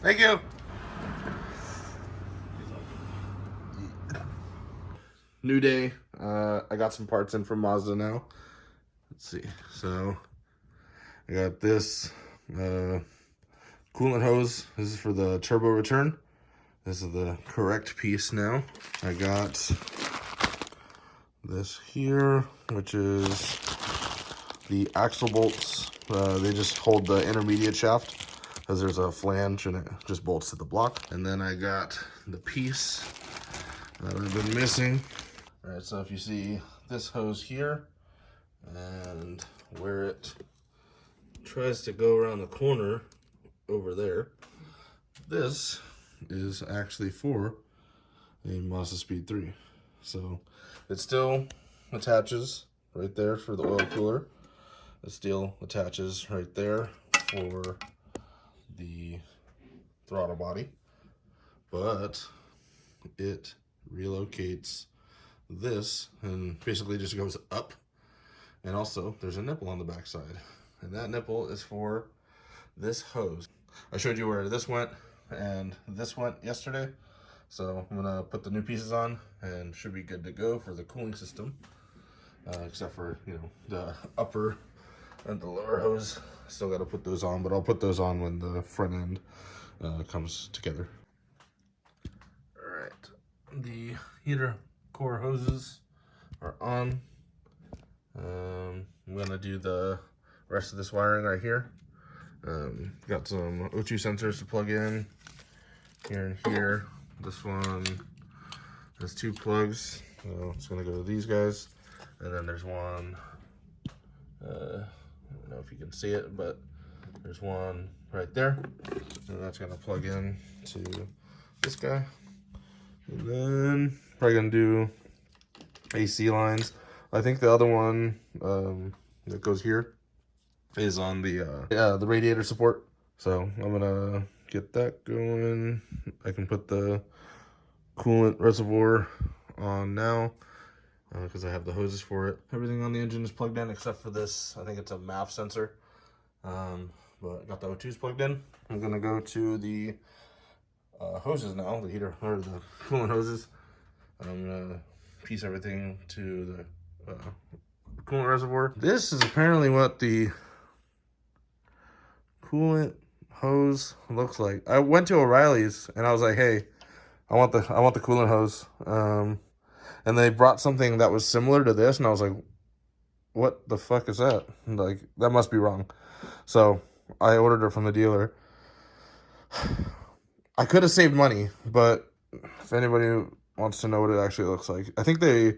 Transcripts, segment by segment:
Thank you. New day. I got some parts in from Mazda now. Let's see. So I got this coolant hose. This is for the turbo return. This is the correct piece now. I got this here, which is the axle bolts. They just hold the intermediate shaft because there's a flange and it just bolts to the block. And then I got the piece that I've been missing. All right, so if you see this hose here and where it tries to go around the corner over there, this is actually for a Mazda Speed 3. So it still attaches right there for the oil cooler. It still attaches right there for the throttle body, but it relocates this and basically just goes up. And also there's a nipple on the back side, and that nipple is for this hose. I showed you where this went and this went yesterday, so I'm gonna put the new pieces on and should be good to go for the cooling system, except for, you know, the upper and the lower hose. Still got to put those on, but I'll put those on when the front end comes together. All right, the heater core hoses are on. I'm gonna do the rest of this wiring right here. Got some O2 sensors to plug in here and here. This one has 2 plugs, so it's gonna go to these guys, and then there's one. I don't know if you can see it, but there's one right there, and that's gonna plug in to this guy. And then probably gonna do AC lines. I think the other one that goes here is on the radiator support. So I'm gonna get that going. I can put the coolant reservoir on now because I have the hoses for it. Everything on the engine is plugged in except for this. I think it's a MAF sensor, but I got the O2s plugged in. I'm gonna go to the hoses now, the heater or the coolant hoses. I'm gonna piece everything to the coolant reservoir. This is apparently what the coolant hose looks like. I went to O'Reilly's and I was like, hey, I want the coolant hose. And they brought something that was similar to this, and I was like, what the fuck is that? Like, that must be wrong. So I ordered it from the dealer. I could have saved money, but if anybody wants to know what it actually looks like, I think the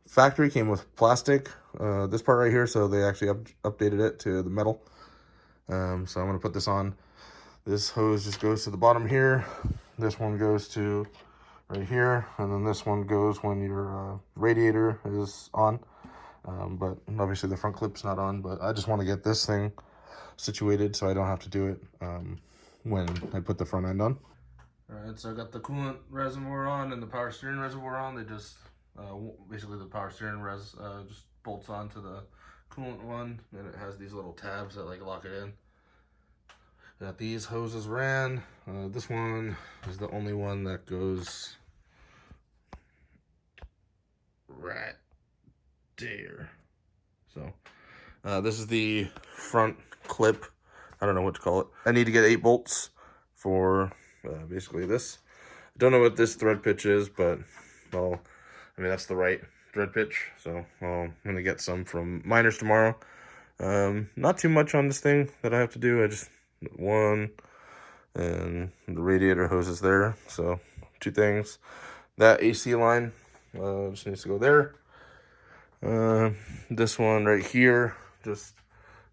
factory came with plastic, this part right here, so they actually updated it to the metal. So I'm going to put this on. This hose just goes to the bottom here. This one goes to right here, and then this one goes when your radiator is on. But obviously the front clip's not on, but I just want to get this thing situated so I don't have to do it when I put the front end on. All right, so I got the coolant reservoir on and the power steering reservoir on. They just, basically the power steering just bolts onto the coolant one, and it has these little tabs that like lock it in. Got these hoses ran. This one is the only one that goes right there. So this is the front clip. I don't know what to call it. I need to get 8 bolts for basically this. I don't know what this thread pitch is, but I mean that's the right thread pitch. So I'm gonna get some from Miners tomorrow. Not too much on this thing that I have to do. I just one, and the radiator hose is there, so 2 things. That AC line just needs to go there. This one right here just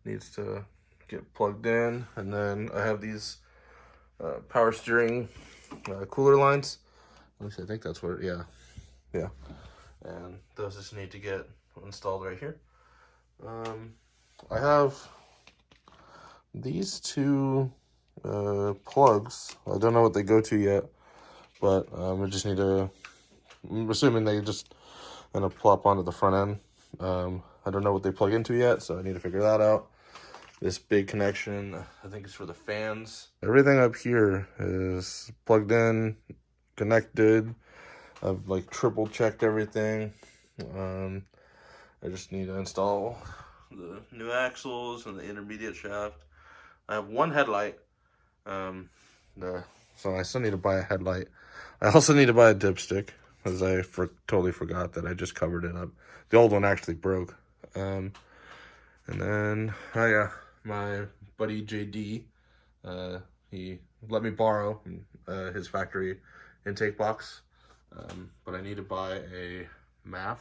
needs to get plugged in, and then I have these power steering cooler lines. At least I think that's what yeah, and those just need to get installed right here. I have these 2 plugs. I don't know what they go to yet, but I just need to, I'm assuming they just gonna plop onto the front end. I don't know what they plug into yet, so I need to figure that out. This big connection, I think it's for the fans. Everything up here is plugged in, connected. I've like triple checked everything. I just need to install the new axles and the intermediate shaft. I have one headlight. So I still need to buy a headlight. I also need to buy a dipstick, as I totally forgot that I just covered it up. The old one actually broke. And then, oh yeah, my buddy JD, he let me borrow his factory intake box. But I need to buy a MAF,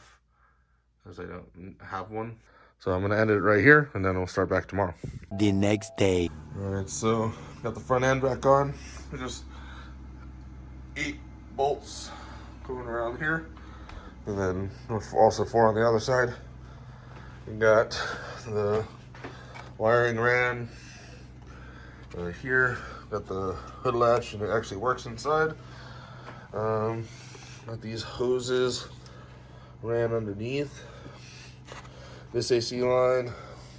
as I don't have one. So I'm gonna end it right here, and then we'll start back tomorrow. The next day. All right, so got the front end back on. Just 8 bolts going around here, and then also 4 on the other side. We got the wiring ran here. Got the hood latch, and it actually works inside. Got these hoses ran underneath this AC line,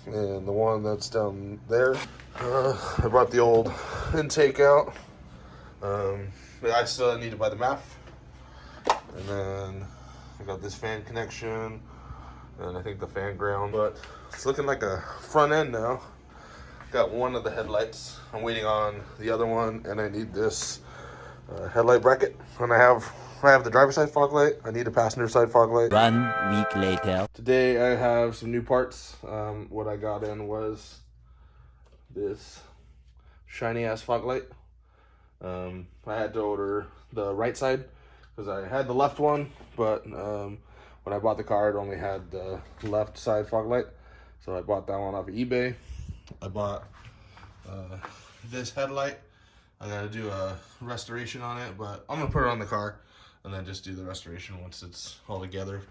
and the one that's down there. I brought the old intake out. But I still need to buy the MAF. And then I got this fan connection, and I think the fan ground, but it's looking like a front end now. Got one of the headlights. I'm waiting on the other one, and I need this headlight bracket. And I have the driver's side fog light. I need a passenger side fog light. 1 week later. Today I have some new parts. What I got in was this shiny ass fog light. I had to order the right side because I had the left one, but when I bought the car, it only had the left side fog light. So I bought that one off of eBay. I bought this headlight. I gotta do a restoration on it, but I'm gonna put it on the car and then just do the restoration once it's all together.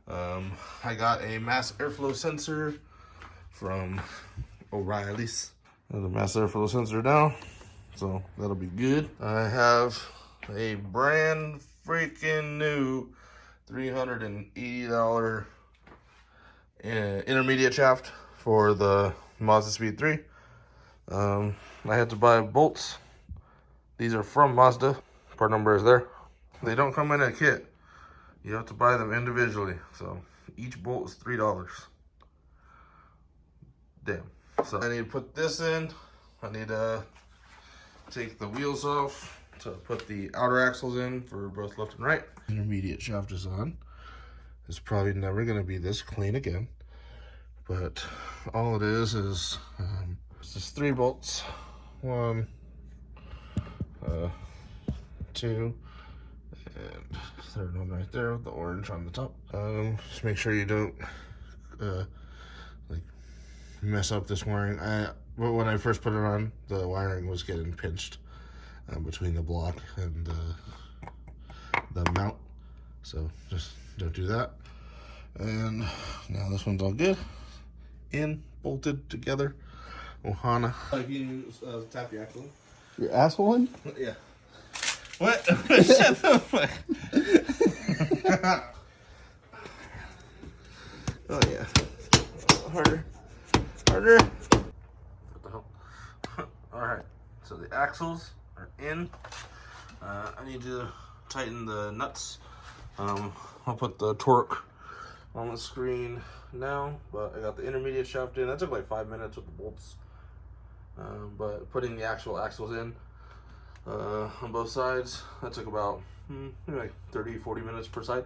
I got a mass airflow sensor from O'Reilly's. There's a mass airflow sensor now, so that'll be good. I have a brand freaking new $380 intermediate shaft for the Mazda Speed 3. I had to buy bolts. These are from Mazda. Part number is there. They don't come in a kit. You have to buy them individually. So each bolt is $3. Damn. So I need to put this in. I need to take the wheels off to put the outer axles in for both left and right. Intermediate shaft is on. It's probably never going to be this clean again. But all it is it's just 3 bolts. 1, 2, and third one right there with the orange on the top. Just make sure you don't like mess up this wiring. When I first put it on, the wiring was getting pinched between the block and the mount, so just don't do that. And now this one's all good, bolted together. Ohana. If you tap your axle. Your asshole one? Yeah. What? Shut the fuck. Oh yeah. Harder. What the hell? Alright. So the axles are in. I need to tighten the nuts. I'll put the torque on the screen now, but I got the intermediate shaft in. That took like 5 minutes with the bolts. But putting the actual axles in on both sides, that took about maybe like 30-40 minutes per side.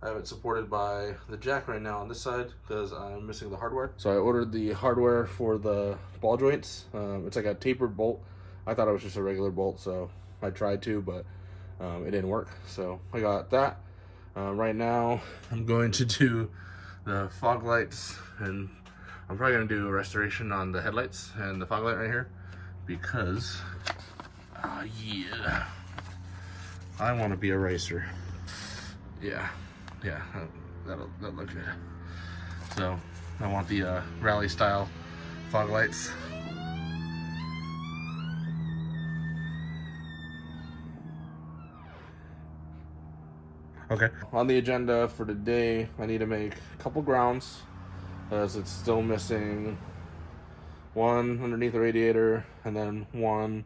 I have it supported by the jack right now on this side because I'm missing the hardware. So I ordered the hardware for the ball joints. It's like a tapered bolt. I thought it was just a regular bolt, so I tried to, but it didn't work. So I got that. Right now I'm going to do the fog lights, and I'm probably gonna do a restoration on the headlights and the fog light right here because yeah, I want to be a racer. Yeah, that'll look good. So I want the rally style fog lights. Okay. On the agenda for today, I need to make a couple grounds, as it's still missing one underneath the radiator, and then one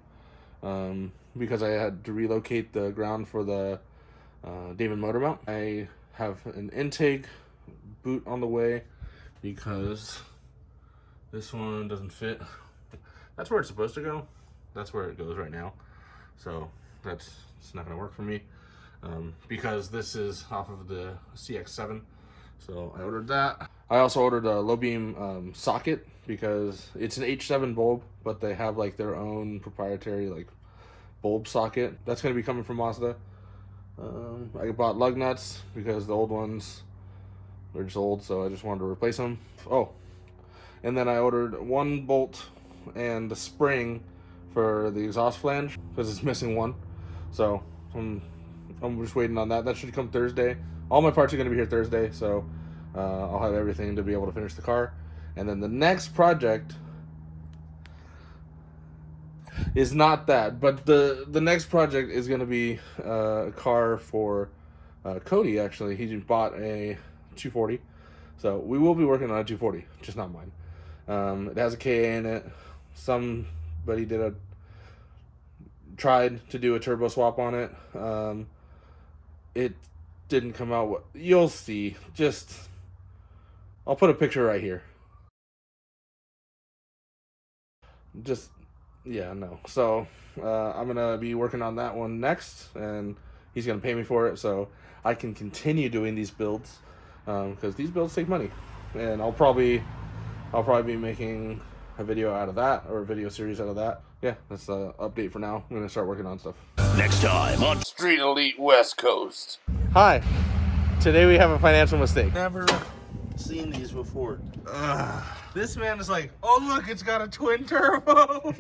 because I had to relocate the ground for the Damon motor mount. I have an intake boot on the way because this one doesn't fit. That's where it's supposed to go. That's where it goes right now. So it's not gonna work for me because this is off of the CX7. So I ordered that. I also ordered a low beam socket because it's an H7 bulb, but they have like their own proprietary like bulb socket. That's gonna be coming from Mazda. I bought lug nuts because the old ones, they're just old, so I just wanted to replace them. Oh, and then I ordered one bolt and the spring for the exhaust flange because it's missing one. So I'm just waiting on that. That should come Thursday. All my parts are going to be here Thursday, so I'll have everything to be able to finish the car. And then the next project is not that, but the next project is going to be a car for Cody. Actually, he just bought a 240, so we will be working on a 240, just not mine. It has a KA in it. Somebody tried to do a turbo swap on it. It didn't come out. You'll see. I'll put a picture right here. Yeah, no. So I'm gonna be working on that one next, and he's gonna pay me for it, so I can continue doing these builds because these builds take money, and I'll probably be making a video out of that, or a video series out of that. Yeah, that's the update for now. I'm gonna start working on stuff. Next time on Street Elite West Coast. Hi. Today we have a financial mistake. Never seen these before. This man is like, oh look, it's got a twin turbo.